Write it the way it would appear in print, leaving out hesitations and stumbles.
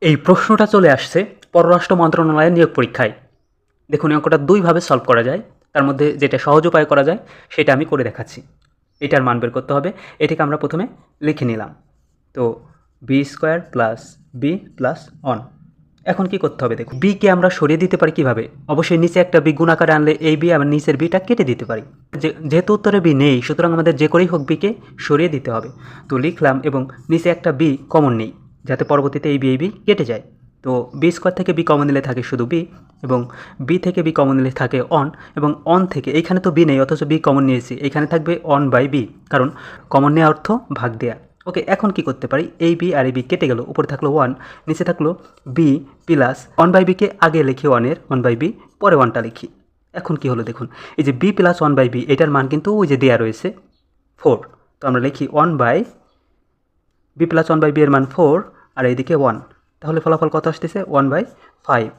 এই প্রশ্নটা চলে আসছে পররাষ্ট্র মন্ত্রণালয়ের নিয়োগ পরীক্ষায়। দেখুন, এই অঙ্কটা দুইভাবে সলভ করা যায়। তার মধ্যে যেটা সহজ উপায়ে করা যায় সেটা আমি করে দেখাচ্ছি। এটার মান বের করতে হবে। এটাকে আমরা প্রথমে লিখে নিলাম। তো B square plus B plus one. এখন কি করতে হবে দেখুন, বিকে আমরা সরিয়ে দিতে পারি কিভাবে? অবশ্যই নিচে একটা বি গুণ আকারে আনলে এই বি আবার নিচের বিটা কেটে দিতে পারি। যেহেতু উত্তরে বি নেই, সুতরাং আমাদের যে করেই হোক বিকে সরিয়ে দিতে হবে। তো লিখলাম এবং নিচে একটা বি কমন নেই, যাতে পরবর্তীতে এই বি কেটে যায়। তো বি স্কোয়ার থেকে বি কমন নিলে থাকে শুধু বি, এবং বি থেকে বি কমন নিলে থাকে অন, এবং অন থেকে এইখানে তো বি নেই অথচ বি কমন নিয়েছি, এখানে থাকবে অন বাই বি, কারণ কমন নেওয়া অর্থ ভাগ দেয়া। ওকে, এখন কি করতে পারি? এই বি আর এই বি কেটে গেল, উপরে থাকলো ওয়ান, নিচে থাকলো বি প্লাস ওয়ান বাই বিকে আগে লিখি ওয়ানের, ওয়ান বাই বি পরে ওয়ানটা লিখি। এখন কি হলো দেখুন, এই যে B plus one by B এটার মান কিন্তু ওই যে দেওয়া রয়েছে 4। তো আমরা লিখি one by B plus one by B এর মান 4, আর এইদিকে 1। তাহলে ফলাফল কত আসতেছে? 1/5।